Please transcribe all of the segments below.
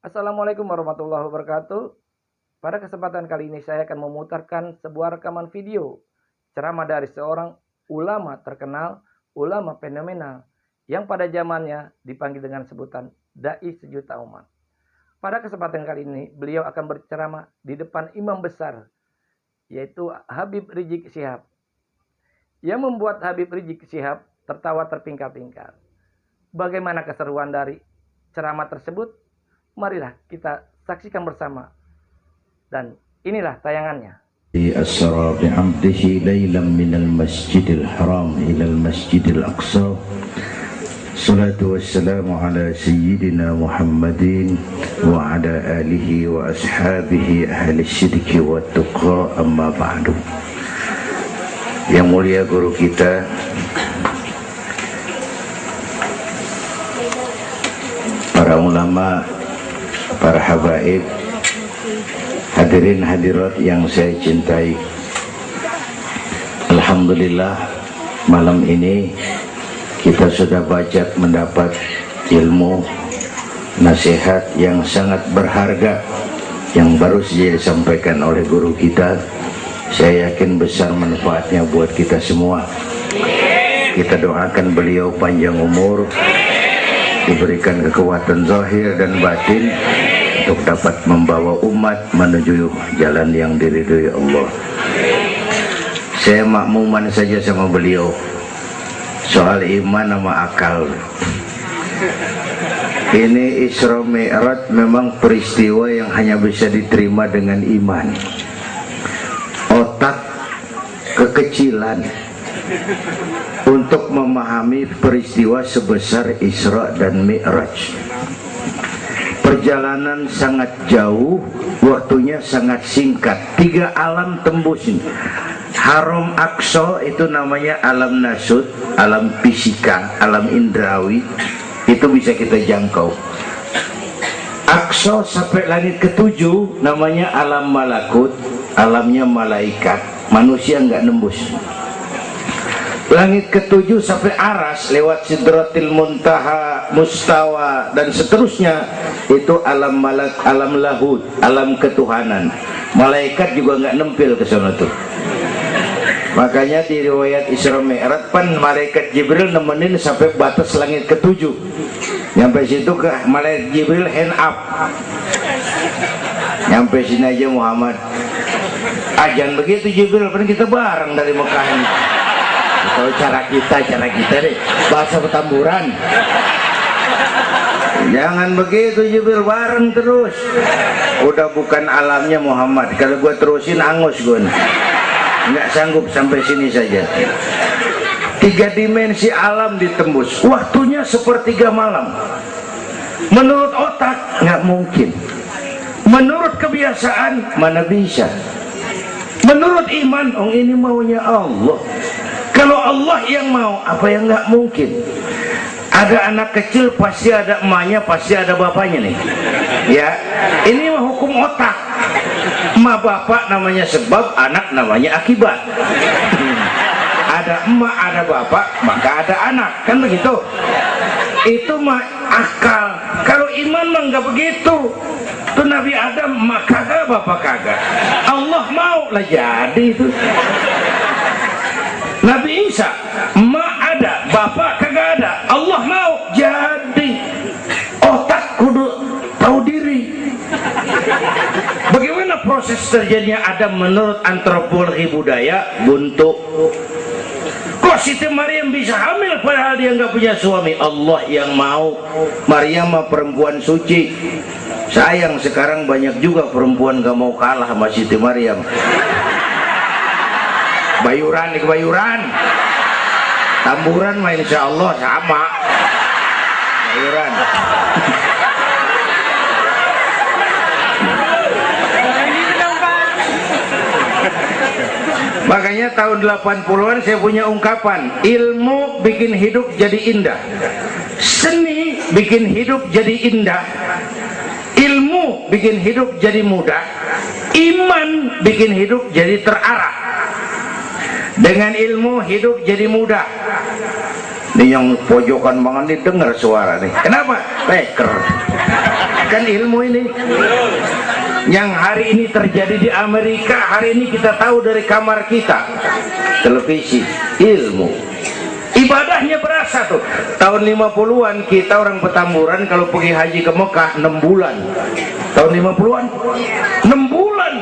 Assalamualaikum warahmatullahi wabarakatuh. Pada kesempatan kali ini saya akan memutarkan sebuah rekaman video ceramah dari seorang ulama terkenal, ulama fenomenal yang pada zamannya dipanggil dengan sebutan dai sejuta umat. Pada kesempatan kali ini beliau akan berceramah di depan imam besar, yaitu Habib Rizik Syihab. Yang membuat Habib Rizik Syihab tertawa terpingkal-pingkal. Bagaimana keseruan dari ceramah tersebut? Marilah kita saksikan bersama. Dan inilah tayangannya. Asra bi'abdihi laylan minal masjidil haram ilal masjidil aqsa. Salatu wassalamu ala sayyidina Muhammadin wa ala alihi wa ashabihi ahli syidki wa tuqa, amma ba'du. Yang mulia guru kita para ulama, para habaib, hadirin hadirat yang saya cintai, alhamdulillah malam ini kita sudah banyak mendapat ilmu nasihat yang sangat berharga yang baru saja disampaikan oleh guru kita. Saya yakin besar manfaatnya buat kita semua. Kita doakan beliau panjang umur, diberikan kekuatan zahir dan batin untuk dapat membawa umat menuju jalan yang diridhoi Allah. Saya makmuman saja sama beliau soal iman sama akal. Ini Isra Mi'raj memang peristiwa yang hanya bisa diterima dengan iman. Otak kekecilan untuk memahami peristiwa sebesar Isra dan Mi'raj. Perjalanan sangat jauh, waktunya sangat singkat. 3 alam tembus. Haram Aqsa itu namanya alam nasut, alam fisika, alam indrawi. Itu bisa kita jangkau. Aqsa sampai langit ke-7 namanya alam malakut, alamnya malaikat. Manusia nggak nembus. Langit ke-7 sampai aras lewat sidratil muntaha, mustawa dan seterusnya, itu alam malak, alam lahud, alam ketuhanan. Malaikat juga nggak nempel ke sana tuh. Makanya di riwayat Isra Mi'raj pan malaikat Jibril nemenin sampai batas langit ke-7. Nyampe situ ke malaikat Jibril hand up. Nyampe sini aja Muhammad. Jangan begitu Jibril, kan kita bareng dari Mekah ini. Kalau cara kita deh, bahasa petamburan. Jangan begitu Jibril, bareng terus. Udah bukan alamnya Muhammad. Kalau gue terusin angus gue, nggak sanggup sampai sini saja. 3 dimensi alam ditembus. Waktunya sepertiga malam. Menurut otak nggak mungkin. Menurut kebiasaan mana bisa. Menurut iman, ini maunya Allah. Kalau Allah yang mau, apa yang nggak mungkin? Ada anak kecil pasti ada emaknya, pasti ada bapaknya nih. Ya, ini mah hukum otak. Emak bapak namanya sebab, anak namanya akibat. Ada emak, ada bapak, maka ada anak, kan begitu? Itu mah akal. Kalau iman mah nggak begitu. Tuh Nabi Adam emak kagak, bapak kagak. Allah mau lah jadi itu. Nabi Isa, emak ada, bapak kagak ada. Allah mau jadi. Otak kudu tahu diri. Bagaimana proses terjadinya Adam menurut antropologi budaya? Buntu. Kok Siti Maryam bisa hamil padahal dia nggak punya suami? Allah yang mau. Maryam mah perempuan suci. Sayang sekarang banyak juga perempuan gak mau kalah sama Siti Maryam. Bayuran di kebayuran, tamburan mah insya Allah sama. Bayuran. Makanya tahun 80-an saya punya ungkapan, ilmu bikin hidup jadi indah, seni bikin hidup jadi indah, ilmu bikin hidup jadi mudah, iman bikin hidup jadi terarah. Dengan ilmu hidup jadi mudah. Ini yang pojokan banget nih dengar suara nih. Kenapa? Peker. mendengarkan ilmu ini? Yang hari ini terjadi di Amerika, hari ini kita tahu dari kamar kita, televisi, ilmu. Ibadahnya berasa tuh. Tahun 50-an kita orang Petamburan kalau pergi haji ke Mekah 6 bulan. Tahun 50-an 6 bulan.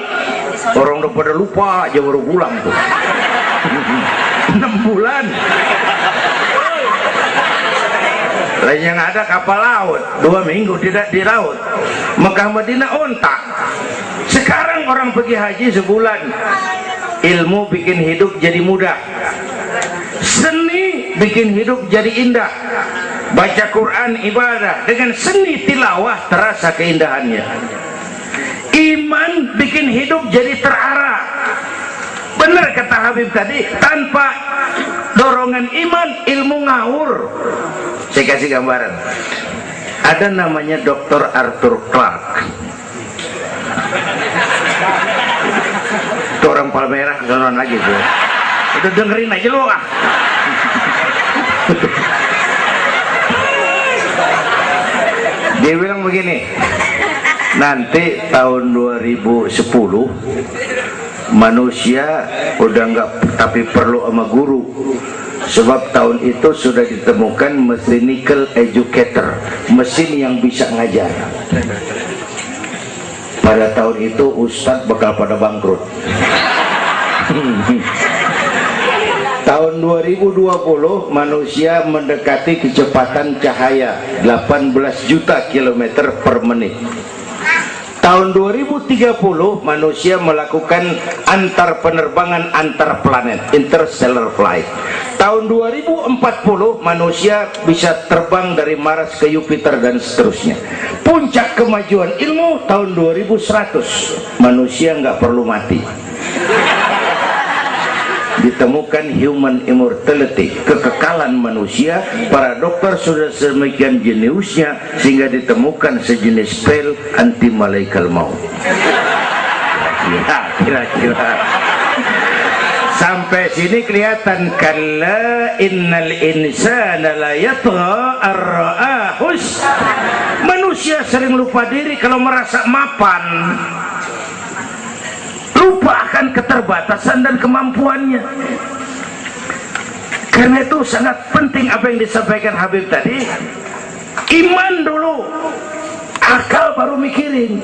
Orang udah pada lupa aja baru pulang tuh. 6 bulan. Lain yang ada kapal laut 2 minggu tidak di laut. Mekah Madinah ontak. Sekarang orang pergi haji sebulan. Ilmu bikin hidup jadi mudah. Seni bikin hidup jadi indah. Baca Quran ibadah, dengan seni tilawah terasa keindahannya. Iman bikin hidup jadi terarah. Benar kata Habib tadi, tanpa dorongan iman ilmu ngawur. Saya kasih gambaran. Ada namanya Dr. Arthur Clarke. Itu orang Palmerah kesonoan lagi tuh. Udah dengerin aja lu ah. Dia bilang begini, nanti tahun 2010 manusia udah nggak tapi perlu sama guru, sebab tahun itu sudah ditemukan mechanical educator, mesin yang bisa ngajar. Pada tahun itu ustadz bakal pada bangkrut. Tahun 2020 manusia mendekati kecepatan cahaya 18 juta kilometer per menit. Tahun 2030 manusia melakukan antar penerbangan antar planet, interstellar flight. Tahun 2040 manusia bisa terbang dari Mars ke Jupiter dan seterusnya. Puncak kemajuan ilmu tahun 2100 manusia nggak perlu mati. Ditemukan human immortality, kekekalan manusia. Para dokter sudah sedemikian jeniusnya sehingga ditemukan sejenis pil anti malaikal maut. Kira-kira sampai sini kelihatan. Kalla innal insana la yatgha ar-ra'ahus. Manusia sering lupa diri kalau merasa mapan, lupa akan keterbatasan dan kemampuannya. Karena itu sangat penting apa yang disampaikan Habib tadi. Iman dulu, akal baru mikirin.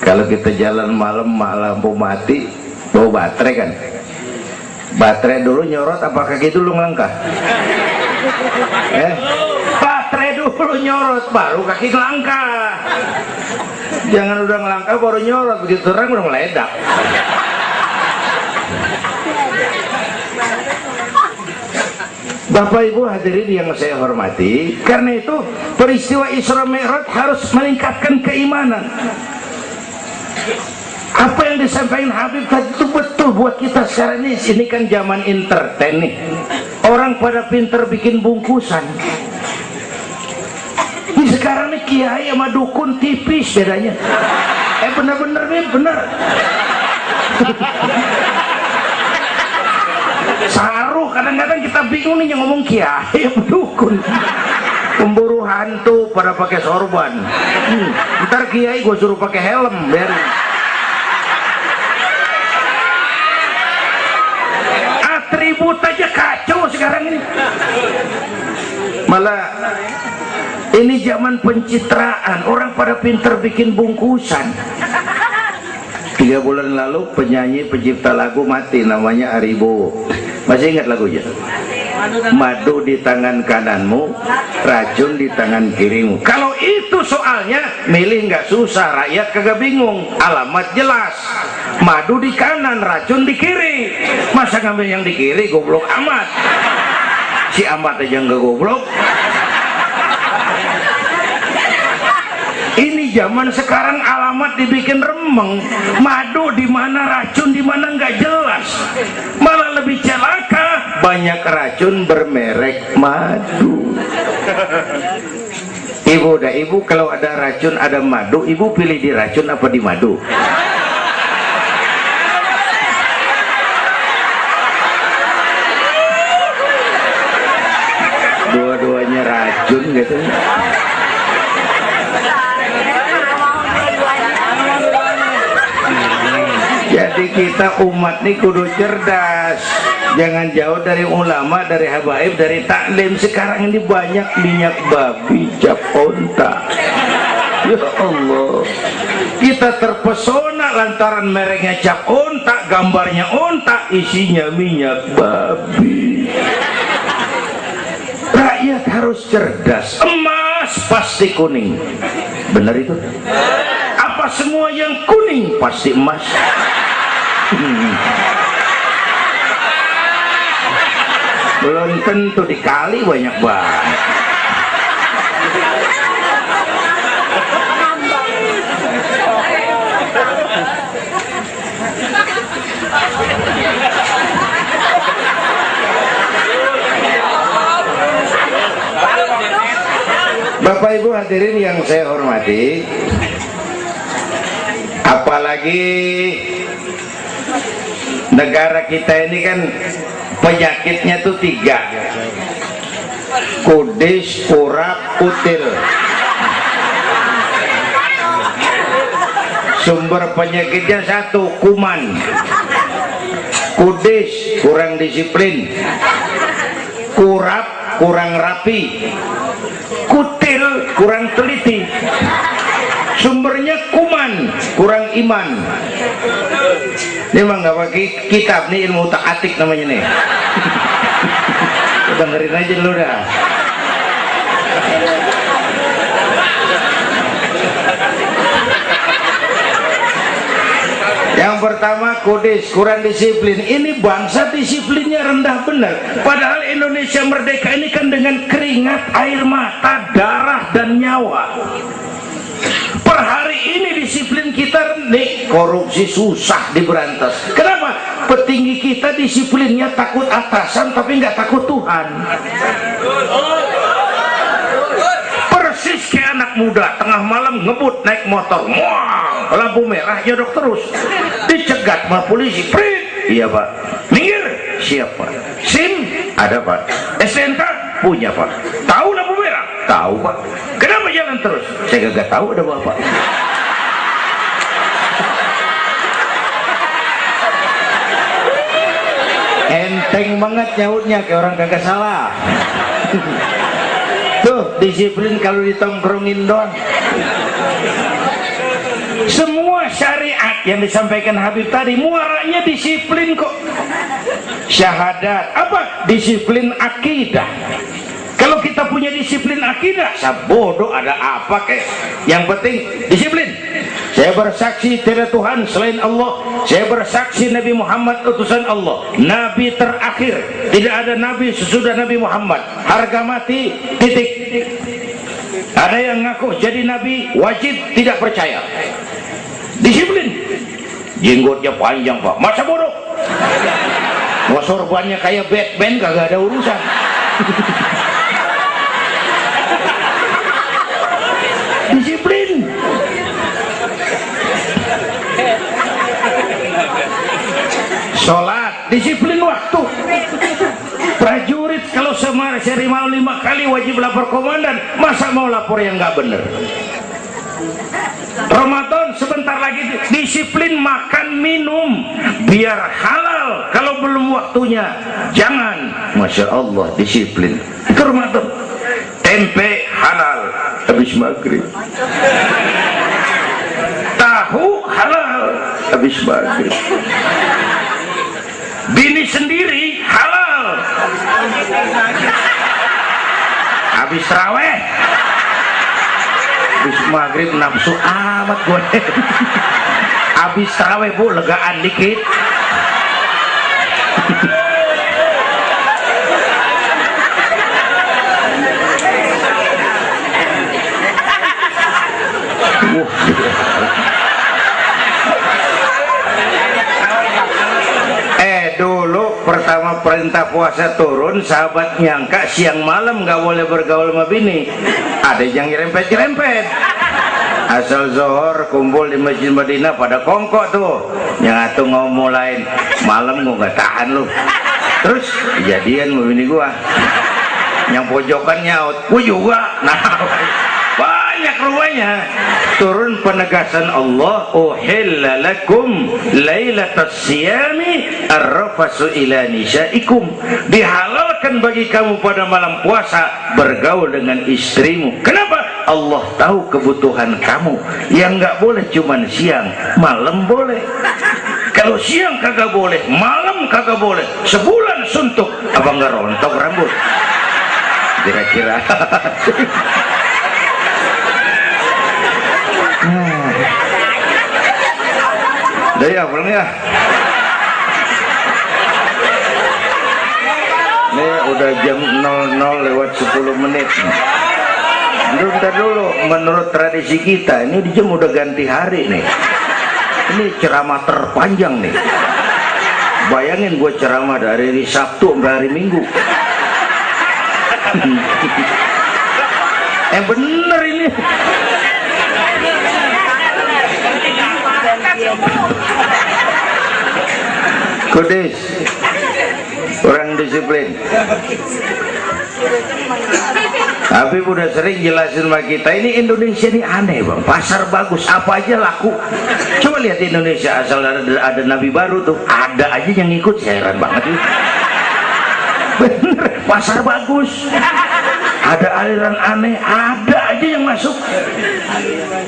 Kalau kita jalan malam lampu mati, bawa baterai kan, baterai dulu nyorot apa kaki dulu ngelangkah? Baterai dulu nyorot baru kaki ngelangkah. Jangan udah ngelangkah baru nyorot, begitu terang udah meledak. Bapak Ibu hadirin yang saya hormati, karena itu peristiwa Isra Mi'raj harus meningkatkan keimanan. Apa yang disampaikan Habib tadi itu betul buat kita sekarang ini. Ini kan zaman entertain nih. Orang pada pinter bikin bungkusan. Ini sekarang nih kiai sama dukun tipis bedanya. Bener-bener nih, bener. Saruh, kadang-kadang kita bingung nih yang ngomong kiai sama dukun. Pemburu hantu pada pakai sorban. Ntar kiai gue suruh pakai helm, biarin. Atribut aja kacau sekarang ini. Malah ini zaman pencitraan, orang pada pinter bikin bungkusan. 3 bulan lalu penyanyi pencipta lagu mati, namanya Aribo. Masih ingat lagunya? Madu di tangan kananmu, racun di tangan kirimu. Kalau itu soalnya milih nggak susah, rakyat kagak bingung, alamat jelas. Madu di kanan, racun di kiri. Masa ngambil yang di kiri, goblok amat. Si amat aja nggak goblok. Ini zaman sekarang alamat dibikin remeng, madu di mana, racun di mana nggak jelas. Malah lebih celaka, banyak racun bermerek madu. Ibu kalau ada racun ada madu, ibu pilih di racun apa di madu? Dua-duanya racun gitu. Jadi kita umat nih kudu cerdas, jangan jauh dari ulama, dari habaib, dari taklim. Sekarang ini banyak minyak babi, cap onta. Ya Allah, kita terpesona lantaran mereknya cap onta, gambarnya onta, isinya minyak babi. Rakyat harus cerdas. Emas pasti kuning, benar itu? Apa semua yang kuning pasti emas? Belum tentu, dikali banyak banget. Bapak Ibu hadirin yang saya hormati, apalagi negara kita ini kan penyakitnya tuh 3: kudis, kurap, kutil. Sumber penyakitnya 1, kuman. Kudis, kurang disiplin. Kurap, kurang rapi. Kutil, kurang teliti. Sumbernya kuman, kurang iman. Ini emang gak pakai kitab nih, ilmu tak-atik namanya nih. Dengerin aja dulu dah. Yang pertama kudis, kurang disiplin. Ini bangsa disiplinnya rendah benar. Padahal Indonesia merdeka ini kan dengan keringat, air mata, darah dan nyawa. Per hari ini disiplin kita nih, korupsi susah diberantas. Kenapa? Petinggi kita disiplinnya takut atasan tapi nggak takut Tuhan. Persis kayak anak muda tengah malam ngebut naik motor, wah, lampu merah nyodok terus, dicegat sama polisi. Prit, iya pak. Minggir, siapa? SIM ada pak. STNK punya pak. Tahu lampu merah? Tahu pak. Kenapa jalan terus? Saya gak tahu, ada bapak. Enteng banget nyautnya, kayak orang kagak salah. Tuh disiplin kalau ditongkrongin doang. Semua syariat yang disampaikan Habib tadi muaranya disiplin kok. Syahadat apa? Disiplin akidah. Kalau kita punya disiplin akidah, sabodo ada apa kek? Yang penting disiplin. Saya bersaksi tidak Tuhan selain Allah. Saya bersaksi Nabi Muhammad utusan Allah, Nabi terakhir. Tidak ada Nabi sesudah Nabi Muhammad. Harga mati, titik. Ada yang ngaku jadi Nabi, wajib tidak percaya. Disiplin. Jenggotnya panjang pak, masa bodoh. Mau sorbannya kayak Batman, kagak ada urusan. Disiplin. Sholat, disiplin waktu. Prajurit kalau sehari malam 5 kali wajib lapor komandan, masa mau lapor yang nggak bener? Ramadan sebentar lagi, disiplin makan minum biar halal. Kalau belum waktunya jangan. Masya Allah, disiplin. Itu Ramadan. Tempe halal habis maghrib, tahu halal habis maghrib, bini sendiri halal habis raweh, habis maghrib nafsu amat gue. Habis raweh bu, legaan dikit. Dulu pertama perintah puasa turun, sahabat nyangka siang malam nggak boleh bergaul sama bini. Ada yang nyerempet-nyerempet. Asal zohor kumpul di Masjid Madinah pada kongkok tuh. Yang atuh ngomong lain, malam gua nggak tahan lu. Terus kejadian sama bini gua. Yang pojokan nyaut, gua juga. Nah, banyak rupanya. turun penegasan Allah, uhilla lakum lailatas siyami arrafasu ila nisaikum, dihalalkan bagi kamu pada malam puasa bergaul dengan istrimu. Kenapa? Allah tahu kebutuhan kamu. Yang nggak boleh cuman siang, malam boleh. Kalau siang kagak boleh, malam kagak boleh, sebulan suntuk, apa nggak rontok rambut? Kira-kira. Dari apalnya? Ini udah jam 00:10. Bentar dulu, menurut tradisi kita ini di jam udah ganti hari nih. Ini ceramah terpanjang nih. Bayangin gue ceramah dari hari Sabtu sampai hari Minggu. Bener ini. Kudis, orang disiplin. Tapi udah sering jelasin sama kita, ini Indonesia ini aneh bang, pasar bagus, apa aja laku. Coba lihat Indonesia, asal ada nabi baru tuh, ada aja yang ikut, heran banget. Bener, pasar bagus, ada aliran aneh, ada aja yang masuk.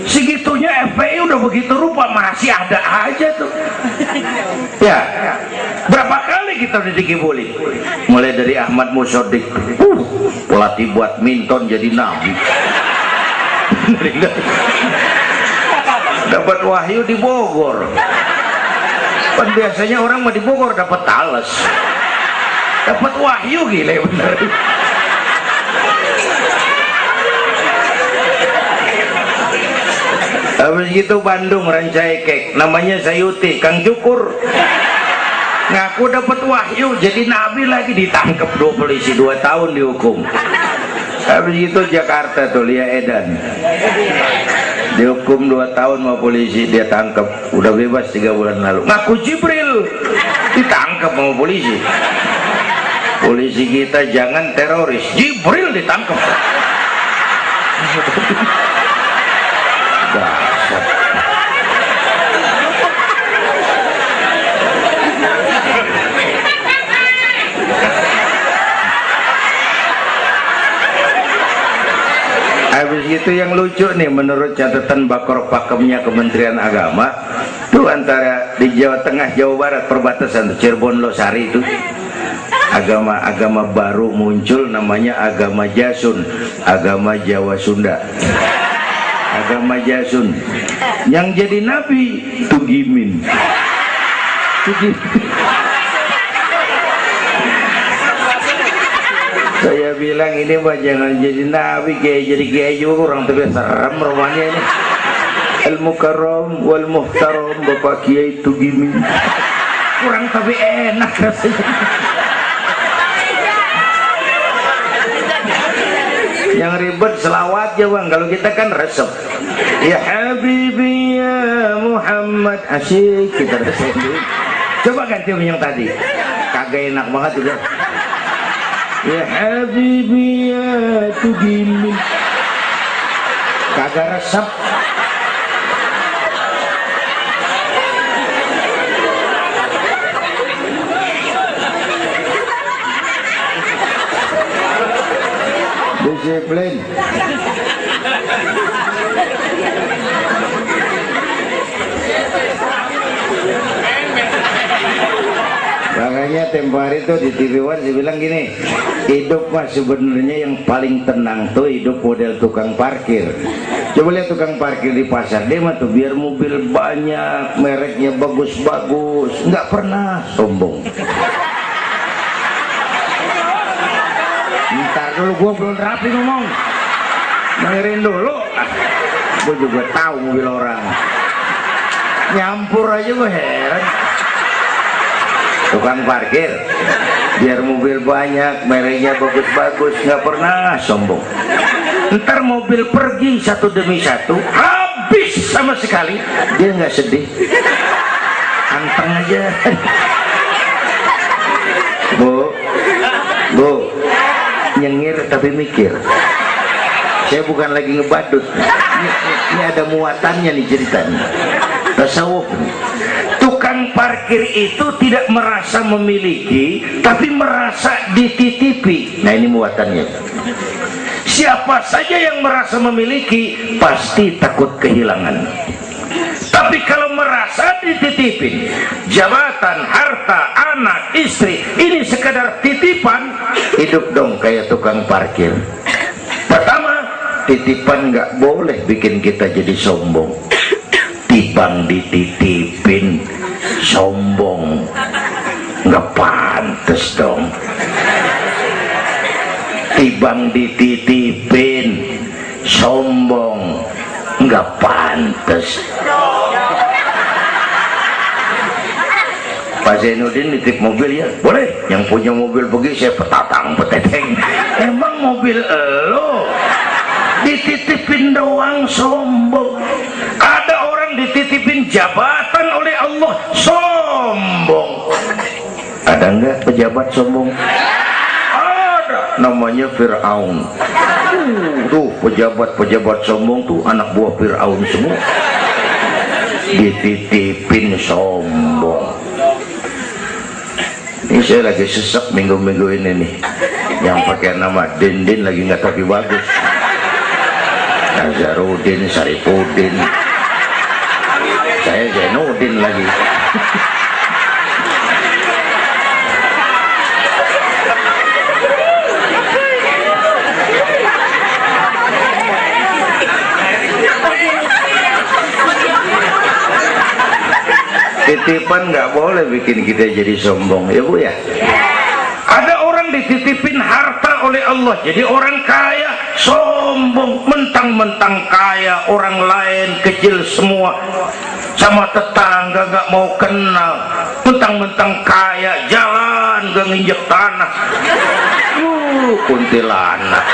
Segitunya FPI udah begitu rupa, masih ada aja tuh. Ya, berapa kali kita udah dikibuli, mulai dari Ahmad Musodik, pelatih badminton jadi nabi. Dapat wahyu di Bogor. Kan biasanya orang mah di Bogor dapat talas, dapat wahyu, gila bener. Habis gitu Bandung Rancaikek, namanya Sayuti, Kang Cukur, ngaku dapat wahyu jadi nabi lagi, ditangkap 2 polisi, 2 tahun dihukum. Habis itu Jakarta tuh Lia Edan dihukum 2 tahun sama polisi, dia tangkap, udah bebas 3 bulan lalu. Ngaku Jibril, ditangkap sama polisi. Polisi kita jangan teroris, Jibril ditangkap. Habis itu yang lucu nih, menurut catatan Bakor Pakemnya Kementerian Agama tuh, antara di Jawa Tengah Jawa Barat perbatasan Cirebon Losari itu agama baru muncul, namanya agama Jasun, agama Jawa Sunda. Agama Jasun yang jadi nabi Tugimin. Saya bilang ini mah jangan jadi nabi, kayak jadi kiai juga orang tapi serem rumahnya ini. Al-Mukarram wal Muhtaram Bapak Kiai Tugimin, kurang tapi enak rasanya. Yang ribet selawat ya bang, kalau kita kan resep. Ya Habibi ya Muhammad, asyik kita resep. Coba ganti yang tadi, kagak enak banget juga. Ya Habibi ya Tugimin, kagak resep. Disiplin. Makanya tempo hari itu di TV One dibilang gini, hidup mah sebenarnya yang paling tenang tuh hidup model tukang parkir. Coba lihat tukang parkir di pasar, dia mah tuh biar mobil banyak, mereknya bagus-bagus, nggak pernah sombong. Ntar dulu, gua belum rapi ngomong, dengerin dulu. Gua juga tahu mobil orang, nyampur aja gua heran. Tukang parkir biar mobil banyak, mereknya bagus-bagus, nggak pernah sombong. Ntar mobil pergi satu demi satu, habis sama sekali, dia nggak sedih, anteng aja. Bu, nyengir tapi mikir. Saya bukan lagi ngebadut. Ini ada muatannya nih ceritanya. Tasawuf. Tukang parkir itu tidak merasa memiliki, tapi merasa dititipi. Nah, ini muatannya. Siapa saja yang merasa memiliki pasti takut kehilangan. Tapi kalau merasa dititipin, jabatan, harta, anak, istri, ini sekadar titipan, hidup dong kayak tukang parkir. Pertama, titipan nggak boleh bikin kita jadi sombong. Tibang dititipin, sombong, nggak pantes dong. Tibang dititipin, sombong, nggak pantes. Pak Zainuddin nitip mobil ya, boleh. Yang punya mobil pergi, saya petatang peteteng. Emang mobil lo dititipin doang sombong. Ada orang dititipin jabatan oleh Allah sombong. Ada enggak pejabat sombong? Ada, namanya Fir'aun. Tuh pejabat-pejabat sombong tuh anak buah Fir'aun semua. Dititipin sombong. Ini saya lagi sesek minggu-minggu ini nih. Yang pakai nama Dindin lagi nggak tapi bagus. Nazarudin, Saripudin. Saya Zainuddin lagi. Titipan nggak boleh bikin kita jadi sombong, ya Bu ya. Ada orang dititipin harta oleh Allah, jadi orang kaya sombong, mentang-mentang kaya, orang lain kecil semua, sama tetangga nggak mau kenal, mentang-mentang kaya, jalan gak nginjek tanah. Kuntilanak.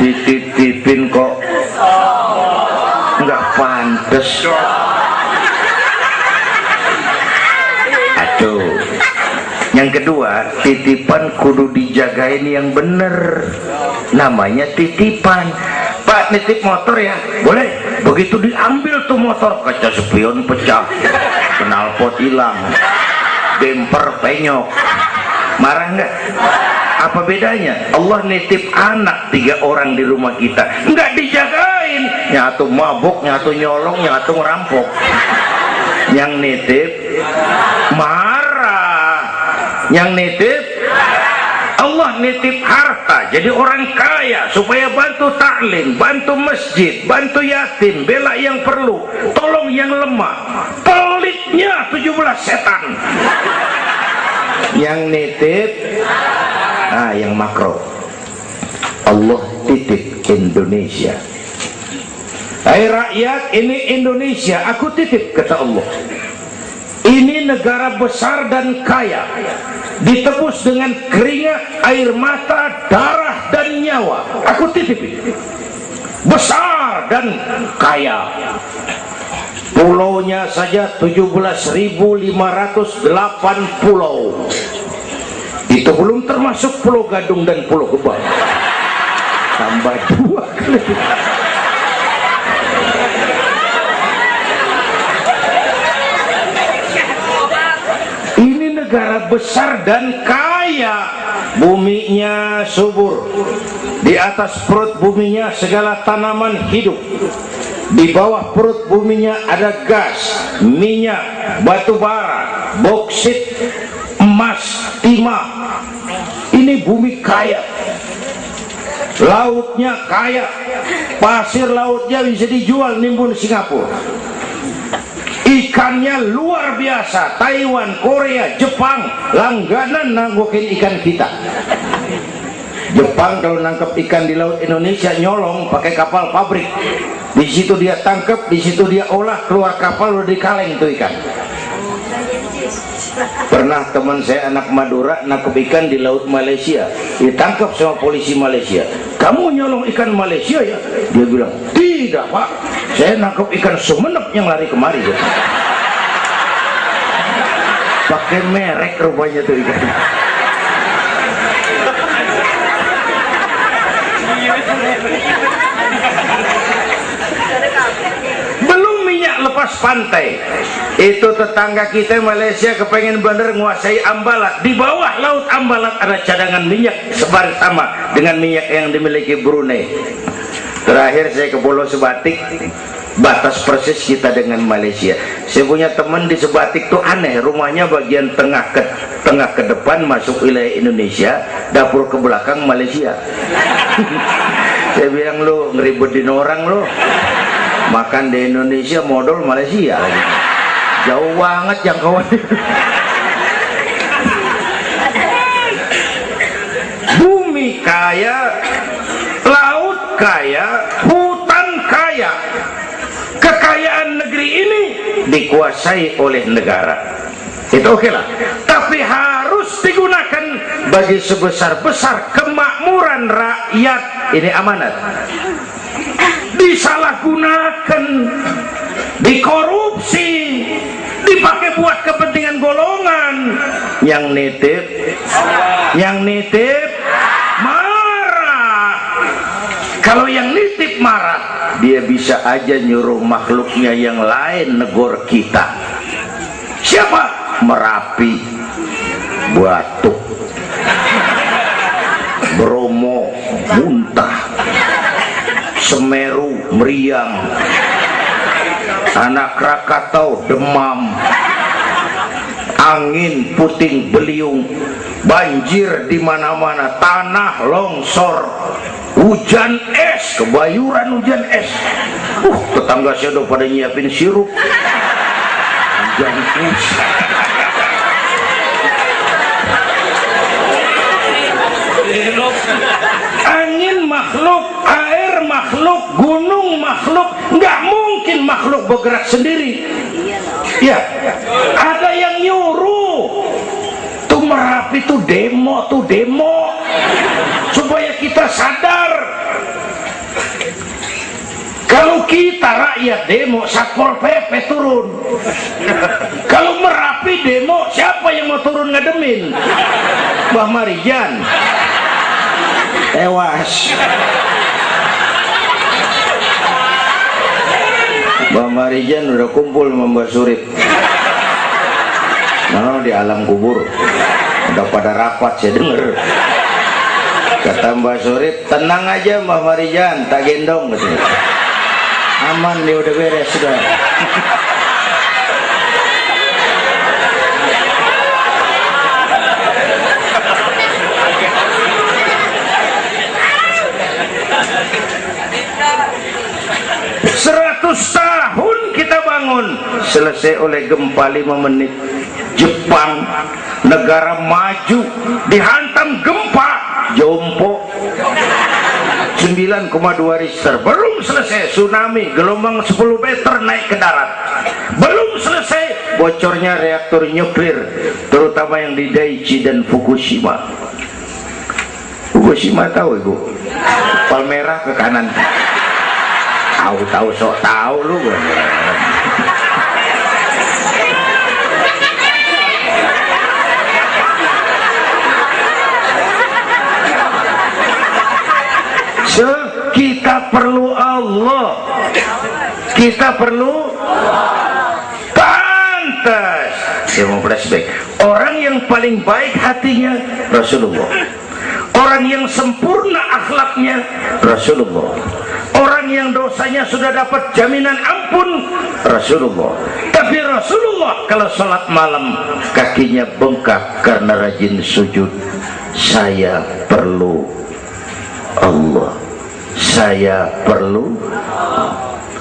Dititipin kok nggak pantes. Aduh. Yang kedua, titipan kudu dijagain yang bener. Namanya titipan. Pak, nitip motor ya? Boleh. Begitu diambil tuh motor, kaca spion pecah, knalpot hilang, bemper penyok. Marah nggak? Apa bedanya? Allah nitip anak 3 orang di rumah kita, nggak dijagain, nyatu mabuk, nyatu nyolong, nyatu ngerampok. Yang nitip marah, yang nitip Allah nitip harta, jadi orang kaya supaya bantu taklim, bantu masjid, bantu yatim, bela yang perlu, tolong yang lemah. Pelitnya 17 setan. Yang nitip yang makro, Allah titip Indonesia. Hai rakyat, ini Indonesia aku titip, kata Allah. Ini negara besar dan kaya, ditebus dengan keringat, air mata, darah dan nyawa. Aku titip ini. Besar dan kaya. Pulaunya saja 17.508 pulau. Itu belum termasuk Pulau Gadung dan Pulau Gebang. Tambah 2 kali. Ini negara besar dan kaya. Buminya subur. Di atas perut buminya segala tanaman hidup. Di bawah perut buminya ada gas, minyak, batu bara, boksit, emas, timah. Ini bumi kaya. Lautnya kaya. Pasir lautnya bisa dijual nimbun Singapura. Ikannya luar biasa. Taiwan, Korea, Jepang langganan nanggukin ikan kita. Jepang kalau nangkep ikan di laut Indonesia nyolong pakai kapal pabrik. Di situ dia tangkap, di situ dia olah, keluar kapal udah dikaleng tuh ikan. Pernah teman saya anak Madura nangkep ikan di laut Malaysia, ditangkap sama polisi Malaysia. Kamu nyolong ikan Malaysia ya? Dia bilang, tidak Pak, saya nangkep ikan Sumenep yang lari kemari. Ya. Pakai merek rupanya tuh ikan. Belum minyak lepas pantai, itu tetangga kita Malaysia kepengen bener nguasai Ambalat. Di bawah laut Ambalat ada cadangan minyak sebar sama dengan minyak yang dimiliki Brunei. Terakhir saya ke Pulau Sebatik, batas persis kita dengan Malaysia. Saya punya teman di Sebatik tuh aneh, rumahnya bagian tengah ke depan masuk wilayah Indonesia, dapur ke belakang Malaysia. Saya bilang, lu ngeribetin orang lu, makan di Indonesia modal Malaysia lagi, jauh banget jangkauannya. Bumi kaya, laut kaya, hutan kaya. Kekayaan negeri ini dikuasai oleh negara, itu oke lah, tapi harus digunakan bagi sebesar-besar kemakmuran rakyat. Ini amanat. Disalahgunakan, dikorupsi, dipakai buat kepentingan golongan. Yang nitip marah. Kalau yang nitip marah, dia bisa aja nyuruh makhluknya yang lain negor kita. Siapa? Merapi, Batuk, Bromo muntah, Semeru meriang, Anak Krakatau demam, angin puting beliung, banjir di mana-mana, tanah longsor, hujan es, kebayuran hujan es. Tetangga saya udah pada nyiapin sirup hujan es. Angin makhluk, air makhluk, gunung makhluk. Nggak mungkin makhluk bergerak sendiri. Ya, ada yang nyuruh. Tuh Merapi tuh demo supaya kita sadar. Kalau kita rakyat demo, Satpol PP turun. Kalau Merapi demo, siapa yang mau turun ngademin? Mbah Marijan tewas. Mbah Marijan udah kumpul sama Mbah Surip. Nah, di alam kubur udah pada rapat, saya denger. Kata Mbah Surip, tenang aja Mbah Marijan, tak gendong gitu. Aman nih, udah beres sudah. Tahun kita bangun, selesai oleh gempa 5 menit. Jepang, negara maju, dihantam gempa jompo 9,2 Richter. Belum selesai tsunami, gelombang 10 meter naik ke darat. Belum selesai bocornya reaktor nuklir, terutama yang di Daiichi dan Fukushima. Fukushima tahu ibu? Palmerah ke kanan. Tahu sok tahu lu. Kita perlu Allah. Kita perlu pantas. Saya mau flashback. Orang yang paling baik hatinya Rasulullah. Orang yang sempurna akhlaknya Rasulullah. Orang yang dosanya sudah dapat jaminan ampun Rasulullah. Tapi Rasulullah kalau sholat malam kakinya bengkak karena rajin sujud. Saya perlu Allah. Saya perlu.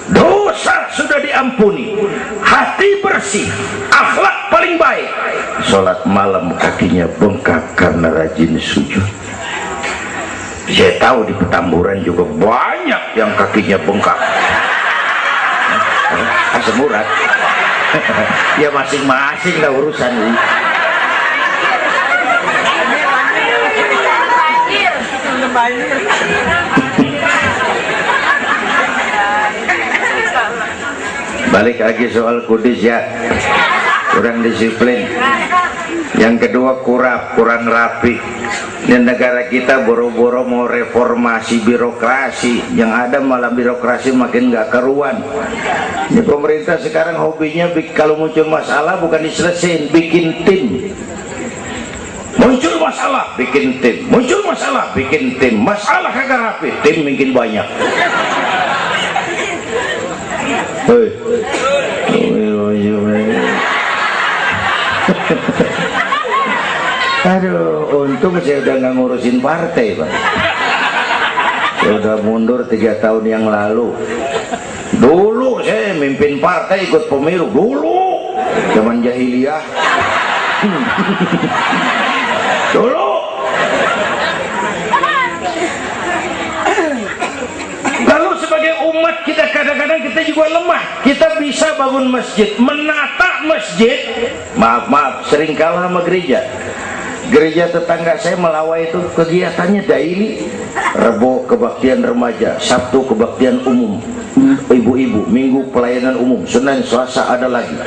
Dosa sudah diampuni, hati bersih, akhlak paling baik. Sholat malam kakinya bengkak karena rajin sujud. Saya tahu di Petamburan juga banyak yang kakinya bengkak. Asam urat. Ya masing-masing lah urusan ini. Balik lagi soal kudus ya, kurang disiplin. Yang kedua kurang rapi. Dan negara kita boro-boro mau reformasi birokrasi, yang ada malah birokrasi makin nggak karuan. Ini pemerintah sekarang hobinya kalau muncul masalah bukan diselesain, bikin tim. Muncul masalah, bikin tim. Muncul masalah, bikin tim. Masalah kagak rapi, tim makin banyak. Hei. Aduh, untung saya udah nggak ngurusin partai, Pak. Saya udah mundur 3 tahun yang lalu. Dulu saya mimpin partai, ikut pemilu. Dulu, zaman jahiliyah. Dulu. Lalu sebagai umat kita kadang-kadang kita juga lemah. Kita bisa bangun masjid, menata masjid. Maaf, sering kalah sama gereja. Gereja tetangga saya Melawai itu kegiatannya daily. Rebo kebaktian remaja, Sabtu kebaktian umum, ibu-ibu, Minggu pelayanan umum, Senin Selasa ada lagi.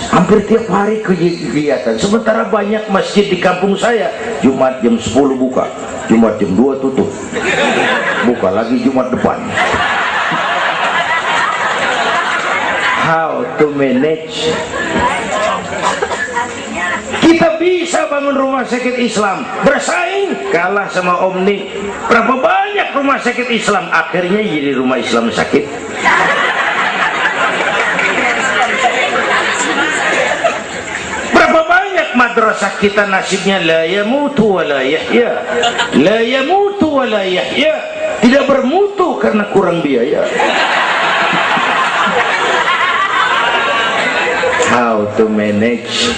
Hampir tiap hari kegiatan. Sementara banyak masjid di kampung saya, Jumat jam 10 buka, Jumat jam 2 tutup, buka lagi Jumat depan. How to manage? Kita bisa bangun rumah sakit Islam, bersaing, kalah sama Omni. Berapa banyak rumah sakit Islam akhirnya jadi rumah Islam sakit. Berapa banyak madrasah kita nasibnya la yamutu wa la yahya, la yamutu wa la yahya, tidak bermutu karena kurang biaya. How to manage?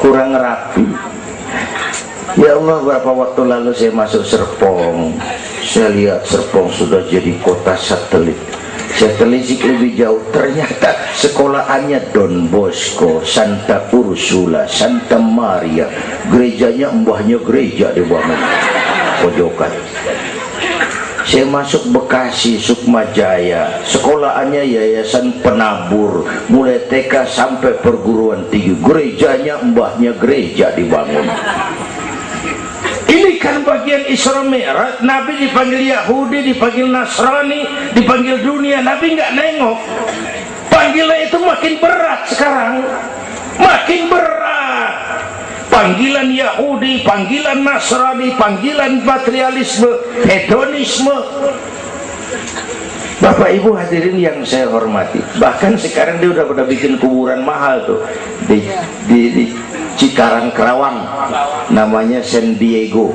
kurang rapi. Ya Allah, berapa waktu lalu saya masuk Serpong, saya lihat Serpong sudah jadi kota satelit. Saya telisik lebih jauh, ternyata sekolahannya Don Bosco, Santa Ursula, Santa Maria, gerejanya mbahnya gereja di bawah pojokan. Saya masuk Bekasi, Sukmajaya, sekolahannya Yayasan Penabur, mulai TK sampai perguruan tinggi, gerejanya mbahnya gereja dibangun. Ini kan bagian Isra Mi'raj. Nabi dipanggil Yahudi, dipanggil Nasrani, dipanggil dunia, Nabi nggak nengok. Panggilan itu makin berat sekarang, makin berat. Panggilan Yahudi, panggilan Nasrani, panggilan materialisme, hedonisme. Bapak Ibu hadirin yang saya hormati, bahkan sekarang dia udah bikin kuburan mahal tuh di Cikarang Kerawang, namanya San Diego.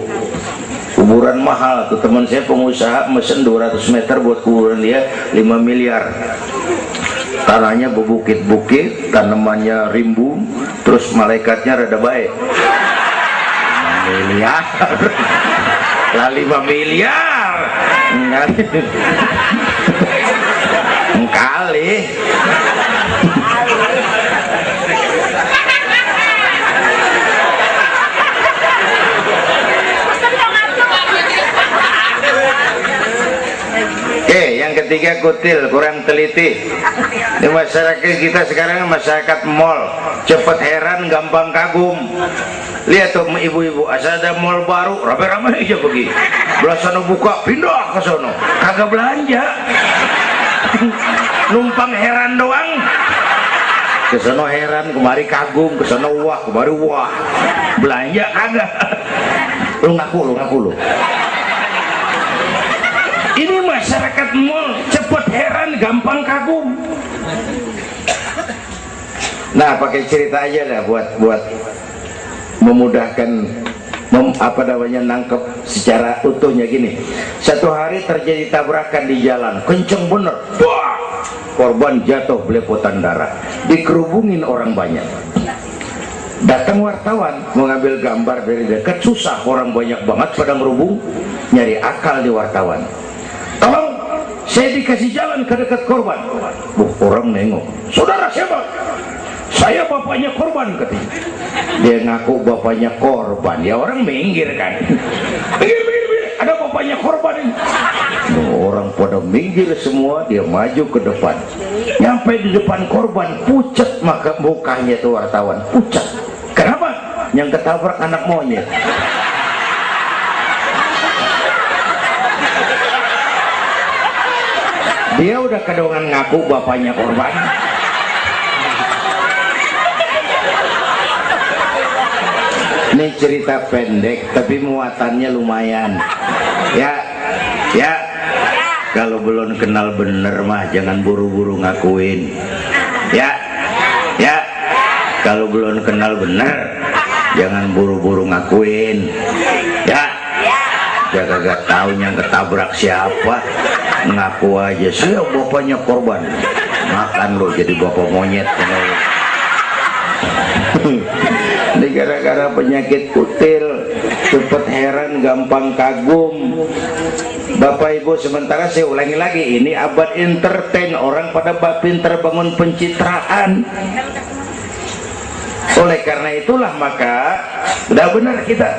Kuburan mahal tuh, teman saya pengusaha mesen 200 meter buat kuburan dia 5 miliar. Tanahnya berbukit-bukit, tanamannya rimbun, terus malaikatnya rada baik. 5 miliar lah, 5 miliar kali. Oke, yang ketiga kutil, kurang teliti. Di masyarakat kita sekarang masyarakat mall, cepet heran, gampang kagum. Lihat tuh ibu-ibu, asal ada mall baru, rame-rame aja pergi. Belah sana buka, pindah ke sono, kagak belanja. Numpang heran doang. Ke sono heran, kemari kagum, ke sono wah, kemari wah. Belanja kagak. Lu ngaku lu. Ini masyarakat mall, cepet heran, gampang kagum. Nah, pakai cerita aja lah buat memudahkan nangkep secara utuhnya gini. Satu hari terjadi tabrakan di jalan, kenceng bener. Wah! Korban jatuh belepotan darah, dikerubungin orang banyak. Datang wartawan mengambil gambar dari dekat, susah, orang banyak banget pada ngerubung, nyari akal di wartawan. Tolong, saya dikasih jalan ke dekat korban. Orang nengok, saudara siapa? Saya bapaknya korban, katanya. Dia ngaku bapaknya korban, ya orang minggir kan. Minggir, ada bapaknya korban ini. Orang pada minggir semua, dia maju ke depan. Nyampe di depan korban, pucat maka mukanya tuh wartawan, pucat. Kenapa? yang ketabrak anak monyet. Dia udah kedongan ngaku bapaknya korban. Ini cerita pendek tapi muatannya lumayan. Ya, kalau belum kenal bener mah jangan buru-buru ngakuin. Ya, kalau belum kenal bener jangan buru-buru ngakuin. Ya, dia kagak tahu yang ketabrak siapa, ngaku aja saya bapaknya korban. Makan lo jadi bapak monyet. Ini gara-gara penyakit kutil, cepet heran, gampang kagum. Bapak Ibu, sementara saya ulangi lagi, ini abad entertain, orang pada pinter bangun pencitraan. Oleh karena itulah maka udah benar kita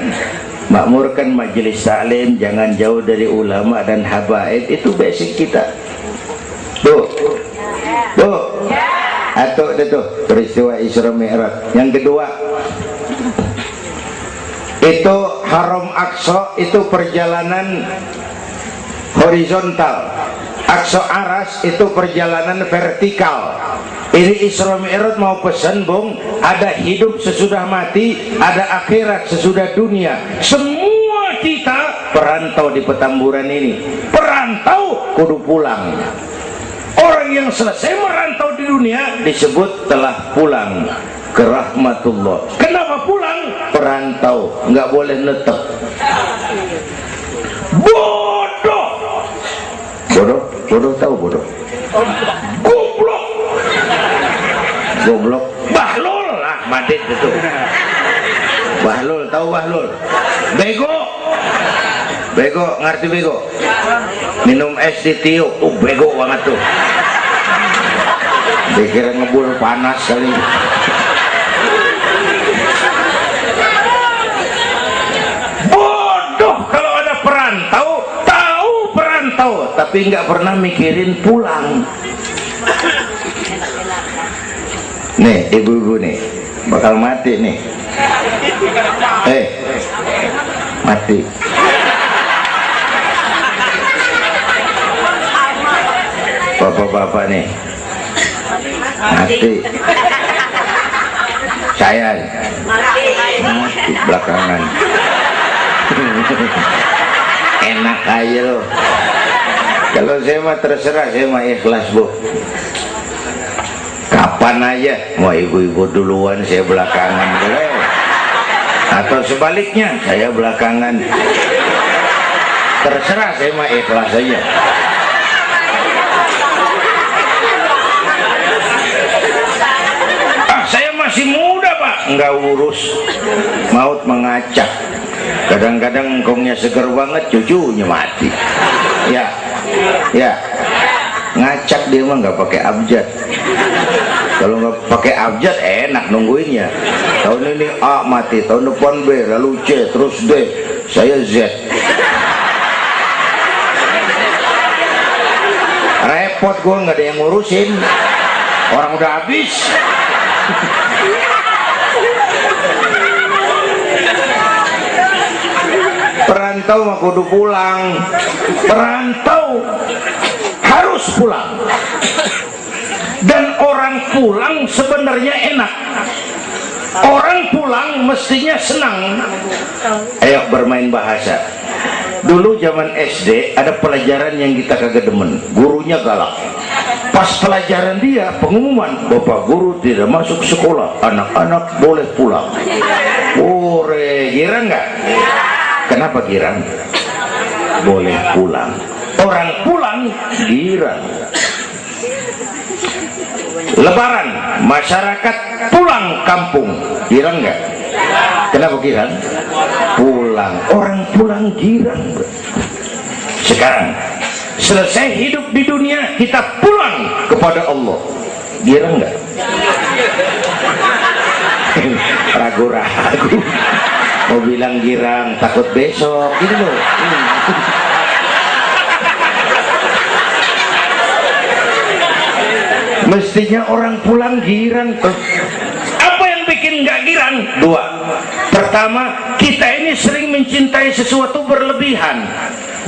makmurkan majelis taklim, jangan jauh dari ulama dan habaib, itu basic kita. Tuh, atau itu peristiwa Isra Mi'raj. Yang kedua, itu Haram Aqsa, itu perjalanan horizontal. Aqsa Aras itu perjalanan vertikal. Ini Isra Mi'raj mau pesan, Bung, ada hidup sesudah mati, ada akhirat sesudah dunia. Semua kita perantau di Petamburan ini. Perantau kudu pulang. Orang yang selesai merantau di dunia disebut telah pulang ke rahmatullah. Kenapa pulang? Perantau, nggak boleh netep. Bodoh tahu bodoh? Goblok. Bahlul lah, Madit itu. Bahlul, tahu Bahlul? Bego, ngerti bego? Minum es ditiup, bego banget tuh. Dikira ngebul panas kali. Bodoh kalau ada perantau, tahu perantau, tapi nggak pernah mikirin pulang. Nih, ibu-ibu nih, bakal mati nih. Mati. Bapak-bapak nih, mati. Saya mati belakangan. Enak aja loh. Kalau saya mah terserah, saya mah ikhlas, Bu. Kapan aja, mau ibu-ibu duluan, saya belakangan, boleh. Atau sebaliknya, saya belakangan. Terserah, saya mah ikhlas aja. Saya masih muda, Pak. Enggak urus, maut mengacak. Kadang-kadang engkongnya seger banget, cucunya mati. Ya, ngacak dia mah nggak pakai abjad. Kalau nggak pakai abjad enak nungguinnya. Tahun ini A mati, tahun depan B, lalu C, terus D, saya Z. Repot gua, nggak ada yang ngurusin. Orang udah habis. Perantau mah kudu pulang. Perantau harus pulang. Dan orang pulang sebenarnya enak. Orang pulang mestinya senang. Ayo bermain bahasa. Dulu zaman SD ada pelajaran yang kita kagak demen, gurunya galak. Pas pelajaran dia pengumuman, Bapak guru tidak masuk sekolah, anak-anak boleh pulang. Girang nggak? Kenapa girang? Boleh pulang. Orang pulang girang. Lebaran, masyarakat pulang kampung, girang nggak? Kenapa girang? Pulang. Orang pulang girang. Sekarang selesai hidup di dunia, kita pulang kepada Allah, girang nggak? Ragu-ragu mau bilang girang, takut besok gitu loh. Mestinya orang pulang girang tuh. Apa yang bikin nggak girang? Dua, Pertama, kita ini sering mencintai sesuatu berlebihan,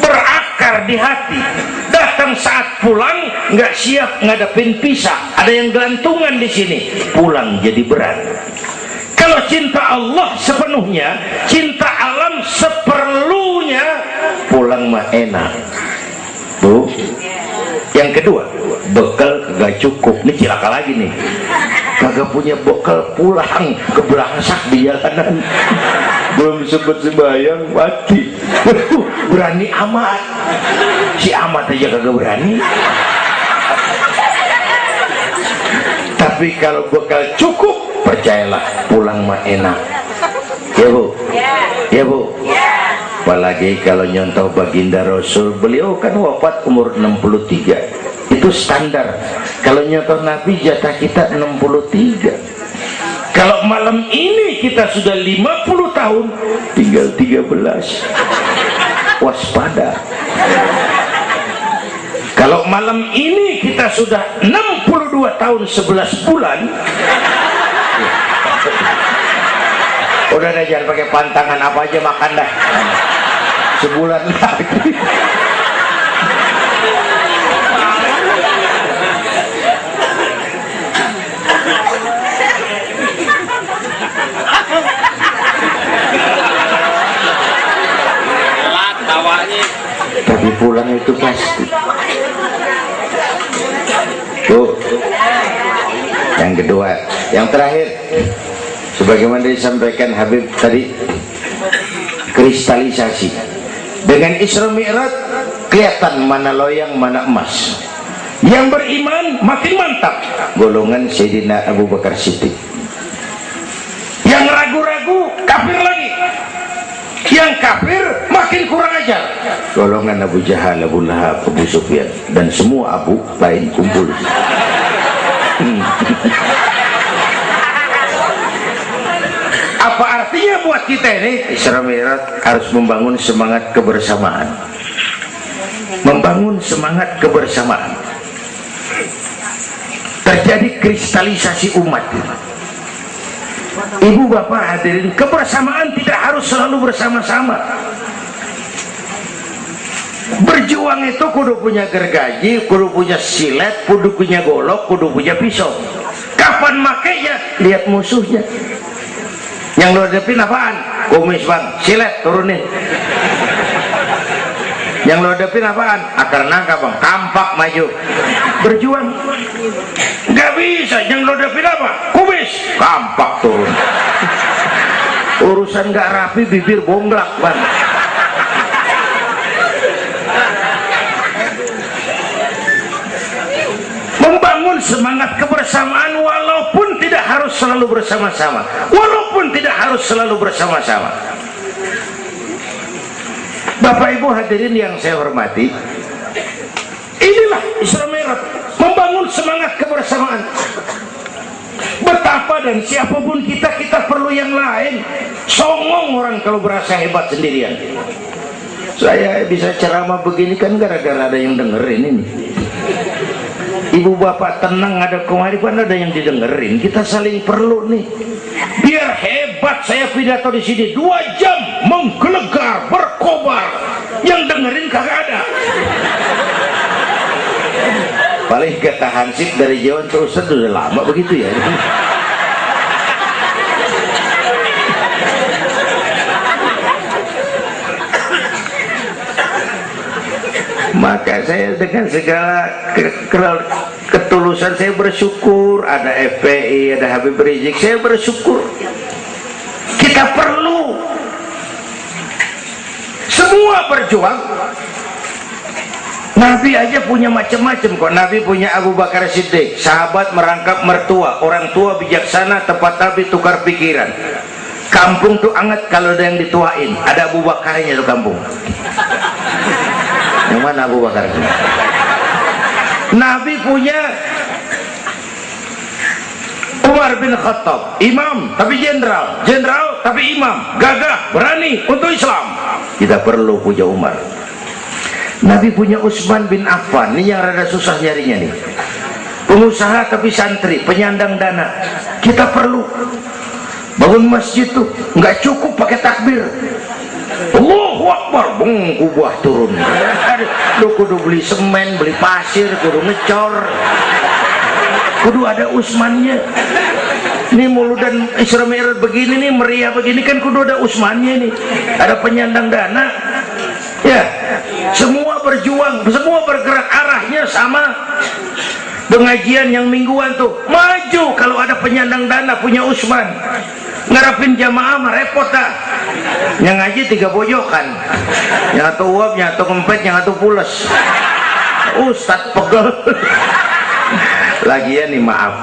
berakar di hati. Datang saat pulang nggak siap ngadepin pisah, ada yang gelantungan di sini, pulang jadi berat. Kalau cinta Allah sepenuhnya, cinta alam seperlunya, pulang mah enak. Bu, yang kedua, bekal kagak cukup. Ini cilaka lagi nih, kagak punya bekal, pulang kebelangsak di jalanan, belum sempet sembahyang mati. Berani amat, si amat aja kagak berani. Tapi kalau bekal cukup, percayalah, pulang mah enak. Ya Bu, ya Bu. Apalagi kalau nyontoh baginda Rasul, beliau kan wafat umur 63, itu standar. Kalau nyontoh Nabi, jatah kita 63. Kalau malam ini kita sudah 50 tahun, tinggal 13. Waspada. Kalau malam ini kita sudah 62 tahun 11 bulan, udah deh, jangan pakai pantangan, apa aja makan dah. Sebulan lagi. Tapi pulang itu pasti. Tuh. Yang kedua, yang terakhir, sebagaimana disampaikan Habib tadi, kristalisasi. Dengan Isra Mi'raj kelihatan mana loyang mana emas. Yang beriman makin mantap, golongan Sayyidina Abu Bakar Siddiq. Yang ragu-ragu kafir lagi. Yang kafir makin kurang ajar, golongan Abu Jahal, Abu Lahab, Abu Sufyan, dan semua Abu lain kumpul. Apa artinya buat kita ini? Isra Mi'raj harus membangun semangat kebersamaan, membangun semangat kebersamaan. Terjadi kristalisasi umat. Ibu bapak hadirin, kebersamaan tidak harus selalu bersama-sama. Berjuang itu kudu punya gergaji, kudu punya silet, kudu punya golok, kudu punya pisau. Kapan makainya? Lihat musuhnya. Yang lo hadapin apaan? Kumis bang, silet turunin. Yang lo hadapin apaan? Akar nangka bang, kampak maju. Berjuang nggak bisa. Yang lo hadapin apa? Kumis, kampak turun. Urusan nggak rapi, bibir bonglak bang. Membangun semangat kebersamaan walaupun tidak harus selalu bersama-sama, walaupun tidak harus selalu bersama-sama. Bapak Ibu hadirin yang saya hormati, inilah Isra Mi'raj, membangun semangat kebersamaan. Betapa dan siapapun kita, kita perlu yang lain. Songong orang kalau berasa hebat sendirian. Saya bisa ceramah begini kan gara-gara ada yang dengerin ini. Ibu bapak tenang, ada kearifan, ada yang didengerin. Kita saling perlu nih. Biar hebat saya pidato di sini 2 jam menggelegar, berkobar. Yang dengerin kagak ada. Paling kata Hansip dari Jawa terus udah lama begitu ya. Maka saya dengan segala ketulusan saya bersyukur ada FPI, ada Habib Rizik, saya bersyukur. Kita perlu semua berjuang. Nabi aja punya macam-macam kok. Nabi punya Abu Bakar Siddiq, sahabat merangkap mertua, orang tua bijaksana, tepat tapi tukar pikiran. Kampung tuh anget kalau ada yang dituain, ada Abu Bakarnya tuh kampung. Yang mana Abu Bakar? Nabi punya Umar bin Khattab, imam tapi jenderal, jenderal tapi imam, gagah, berani untuk Islam. Kita perlu punya Umar. Nabi punya Utsman bin Affan, ini yang rada susah nyarinya nih. Pengusaha tapi santri, penyandang dana. Kita perlu. Bangun masjid tuh nggak cukup pakai takbir. Allahu Akbar, kubah turun. Lu kudu beli semen, beli pasir, kudu ngecor, kudu ada usmannya. Ini Mauludan Isra Mi'raj begini nih, meriah begini kan kudu ada usmannya nih, ada penyandang dana. Ya, semua berjuang, semua bergerak arahnya sama. Pengajian yang mingguan tuh maju kalau ada penyandang dana punya usman. Ngarapin jamaah mah repot dah. Yang ngaji 3 pojokan, yang satu uap, yang satu kempet, yang satu pules. Ustadz pegel. Lagian nih maaf,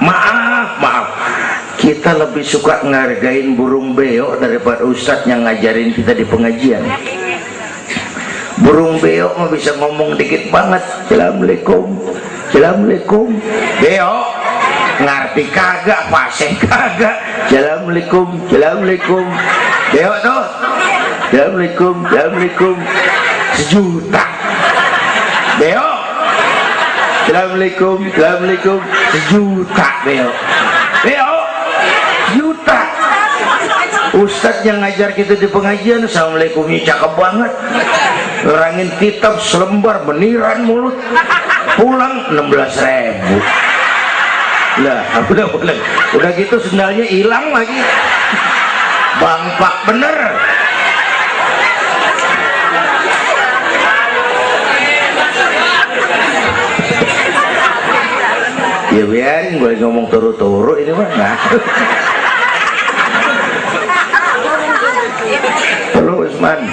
kita lebih suka ngargain burung beo daripada ustadz yang ngajarin kita di pengajian. Burung beo mah bisa ngomong dikit banget. Assalamualaikum, assalamualaikum. Beo ngerti kagak, fasih kagak. Assalamualaikum, assalamualaikum. Beo tuh assalamualaikum, assalamualaikum. 1 juta. Beo assalamualaikum, assalamualaikum. 1 juta beo. Beo juta. Ustadz yang ngajar kita di pengajian, assalamualaikumnya cakep banget, ngerangin kitab selembar beniran mulut, pulang 16.000. Lah udah gitu sendalnya hilang lagi, bangpak bener. Ya biarin gue ngomong turu-turu ini mah. Nah. Perlu Usman.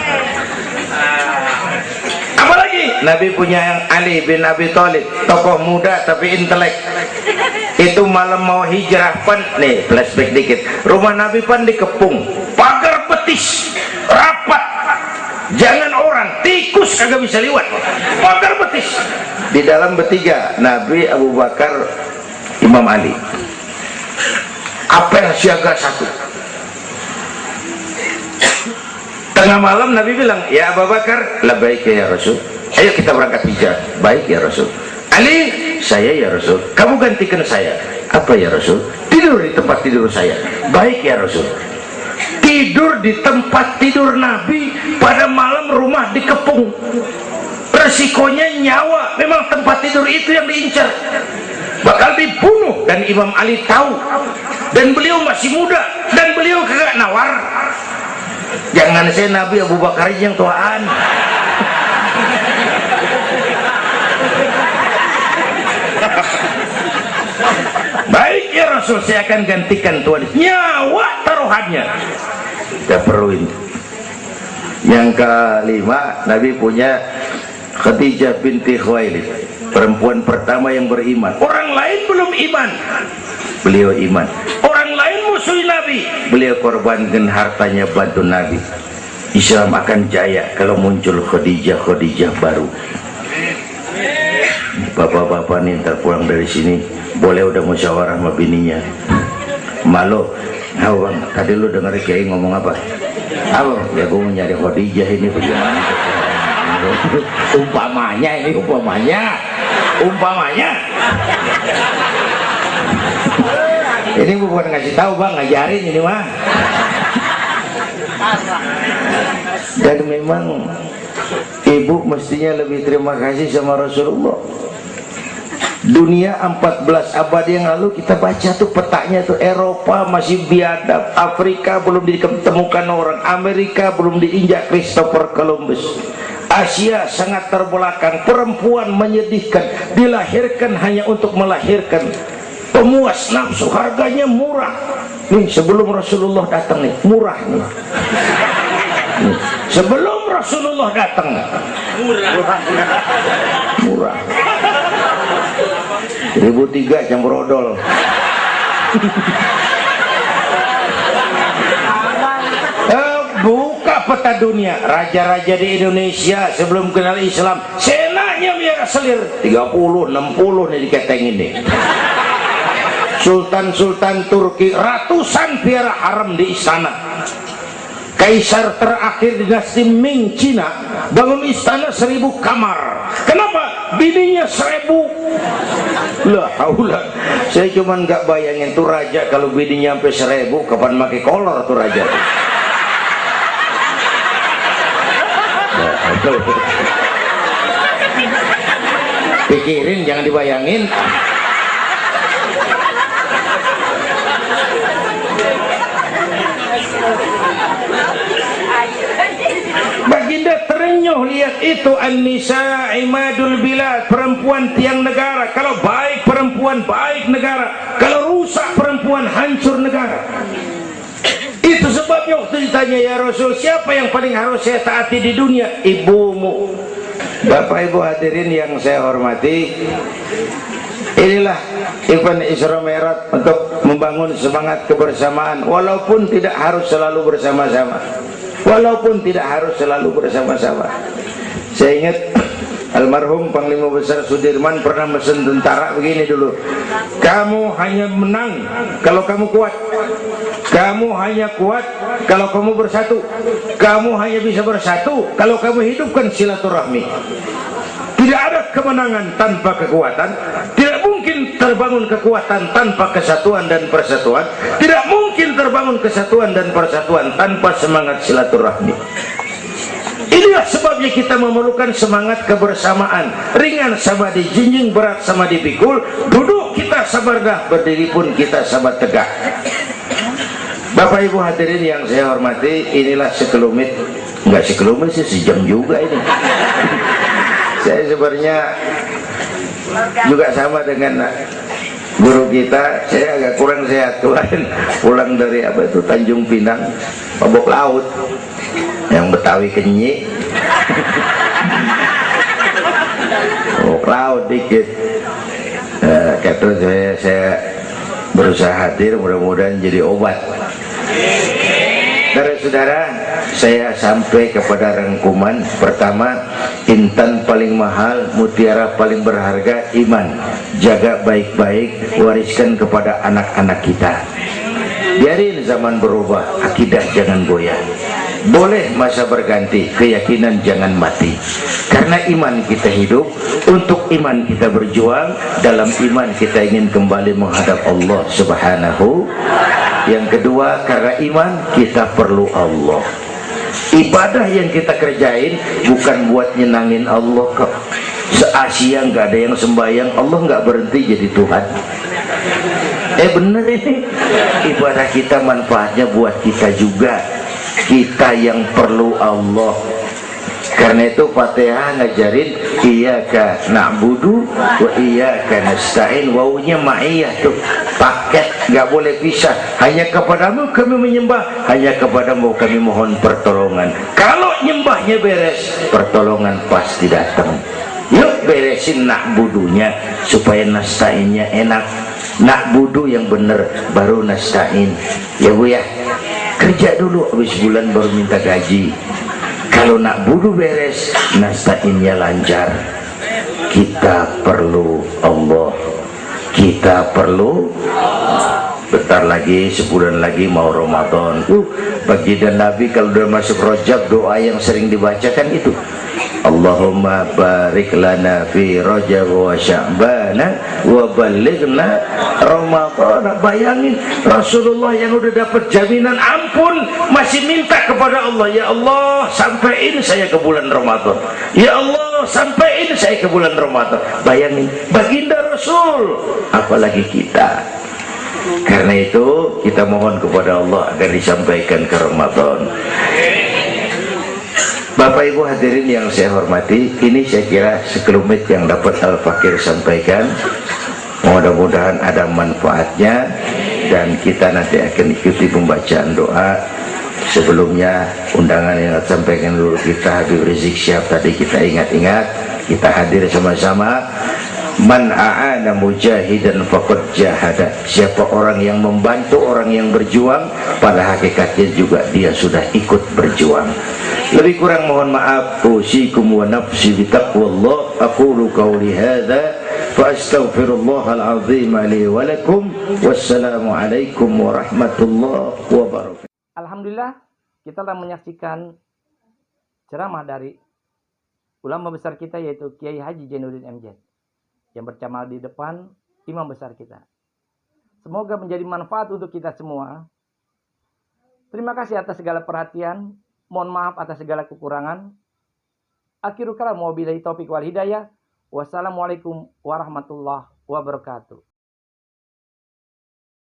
Apalagi Nabi punya yang Ali bin Abi Thalib, tokoh muda tapi intelek. Itu malam mau hijrah pan, nih flashback dikit. Rumah Nabi pan dikepung, pagar betis, rapat. Jangan orang, tikus kagak bisa liwat. Pagar betis. Di dalam bertiga, Nabi, Abu Bakar, Imam Ali. Apel siaga 1. Tengah malam Nabi bilang, ya Abu Bakar, labbaik ya Rasul. Ayo kita berangkat hijrah. Baik ya Rasul. Ali, saya ya Rasul. Kamu gantikan saya. Apa ya Rasul? Tidur di tempat tidur saya. Baik ya Rasul. Tidur di tempat tidur Nabi pada malam rumah dikepung. Resikonya nyawa. Memang tempat tidur itu yang diincar, bakal dibunuh, dan Imam Ali tahu, dan beliau masih muda, dan beliau kagak nawar. Jangan saya Nabi, Abu Bakar yang tuaan. Baik ya Rasul, saya akan gantikan tuan. Nyawa taruhannya kita perluin. Yang kelima, Nabi punya Khadijah binti Khuwailid, perempuan pertama yang beriman. Orang lain belum iman, beliau iman. Orang lain musuh Nabi, beliau korbankan hartanya bantu Nabi. Islam akan jaya kalau muncul Khadijah baru. Bapak-bapak nih ntar pulang dari sini boleh udah musyawarah sama bininya. Malu, nah bang, tadi lu denger Kiai ngomong apa? Apa? Ya gue mau nyari Khadijah ini bagaimana? Umpamanya ini, umpamanya. Ini bukan ngasih tahu bang, ngajarin ini mah. Dan memang ibu mestinya lebih terima kasih sama Rasulullah. Dunia 14 abad yang lalu kita baca tuh petanya tuh, Eropa masih biadab, Afrika belum ditemukan orang, Amerika belum diinjak Christopher Columbus, Asia sangat terbelakang, perempuan menyedihkan, dilahirkan hanya untuk melahirkan, pemuas nafsu, harganya murah. Nih sebelum Rasulullah datang nih, murah nih. Sebelum Rasulullah datang murah. 1003 campur odol. Buka peta dunia, raja-raja di Indonesia sebelum kenal Islam, senanya biar selir 30, 60 nih diketengin nih. Sultan-sultan Turki ratusan piara haram di istana. Kaisar terakhir dinasti Ming Cina bangun istana 1000 kamar. Kenapa? Bininya 1000. Lah haula. Saya cuman nggak bayangin tuh raja kalau bininya sampai 1000, kapan pakai kolor tuh raja. Pikirin, jangan dibayangin. Baginda terenyuh lihat itu. An-nisa imadul bilad, perempuan tiang negara. Kalau baik perempuan, baik negara. Kalau rusak perempuan, hancur negara. Itu sebabnya waktu ditanya, ya Rasul, siapa yang paling harus saya taati di dunia? Ibumu. Bapak Ibu hadirin yang saya hormati, inilah event Isra Mi'raj untuk membangun semangat kebersamaan, walaupun tidak harus selalu bersama-sama. Walaupun tidak harus selalu bersama-sama. Saya ingat almarhum Panglima Besar Sudirman pernah mesen tentara begini dulu. Kamu hanya menang kalau kamu kuat. Kamu hanya kuat kalau kamu bersatu. Kamu hanya bisa bersatu kalau kamu hidupkan silaturahmi. Tidak ada kemenangan tanpa kekuatan. Tidak mungkin terbangun kekuatan tanpa kesatuan dan persatuan. Tidak mungkin terbangun kesatuan dan persatuan tanpa semangat silaturahmi. Inilah sebabnya kita memerlukan semangat kebersamaan. Ringan sama dijinjing, berat sama dipikul. Duduk kita sabar dah, berdiri pun kita sabar tegak. Bapak Ibu hadirin yang saya hormati, inilah sekelumit, enggak sekelumit sih, sejam juga ini. Saya sebenarnya juga sama dengan guru kita, saya agak kurang sehat. Kemarin pulang dari Tanjung Pinang, mabok laut, yang Betawi kenyi, mabok laut dikit. Kata saya berusaha hadir, mudah-mudahan jadi obat. Saudara-saudara, saya sampai kepada rangkuman pertama. Intan paling mahal, mutiara paling berharga, iman. Jaga baik-baik, wariskan kepada anak-anak kita. Biarin zaman berubah, akidah jangan goyah. Boleh masa berganti, keyakinan jangan mati. Karena iman kita hidup, untuk iman kita berjuang. Dalam iman kita ingin kembali menghadap Allah Subhanahu. Yang kedua, karena iman kita perlu Allah. Ibadah yang kita kerjain bukan buat nyenangin Allah kok. Se-Asia nggak ada yang sembahyang, Allah nggak berhenti jadi Tuhan. Bener ini. Ibadah kita manfaatnya buat kita juga. Kita yang perlu Allah. Karena itu Fatihah ngajarin iyyaka na'budu wa iyyaka nasta'in. Wawunya ma'iyah tuh, paket, nggak boleh pisah. Hanya kepadamu kami menyembah, hanya kepadamu kami mohon pertolongan. Kalau nyembahnya beres, pertolongan pasti datang. Yuk beresin na'budunya supaya nasta'innya enak. Na'budu yang bener, baru nasta'in. Ya Bu ya, kerja dulu, habis bulan baru minta gaji. Kalau nak budu beres, nasta'innya lancar. Kita perlu Allah. Kita perlu. Bentar lagi, sebulan lagi mau Ramadan. Baginda Nabi kalau udah masuk Rajab, doa yang sering dibacakan itu, Allahumma barik lana fi Rajab wa Sya'bana wa balighna Ramadan. Bayangin Rasulullah yang udah dapat jaminan ampun masih minta kepada Allah, ya Allah sampaiin saya ke bulan Ramadan, ya Allah sampaiin saya ke bulan Ramadan. Bayangin baginda Rasul, apalagi kita. Karena itu kita mohon kepada Allah agar disampaikan ke Ramadan. Bapak Ibu hadirin yang saya hormati, ini saya kira sekelumit yang dapat Al-Fakir sampaikan. Mudah-mudahan ada manfaatnya, dan kita nanti akan ikuti pembacaan doa. Sebelumnya undangan yang sampaikan dulu kita, Habib Rizik Syihab tadi kita ingat-ingat, kita hadir sama-sama. Man a'ana mujahidan faqad jahada. Siapa orang yang membantu orang yang berjuang, pada hakikatnya juga dia sudah ikut berjuang. Lebih kurang mohon maaf. Usikum wa nafsi bitaqwallah. Aqulu qawli hadza fa astaghfirullahal azim li wa lakum. Wassalamu alaikum warahmatullahi wabarakatuh. Alhamdulillah, kita telah menyaksikan ceramah dari ulama besar kita, yaitu Kiai Haji Zainuddin MZ, yang bercamal di depan imam besar kita. Semoga menjadi manfaat untuk kita semua. Terima kasih atas segala perhatian. Mohon maaf atas segala kekurangan. Akhirul kalam wabillahi taufiq wal hidayah. Wassalamualaikum warahmatullahi wabarakatuh.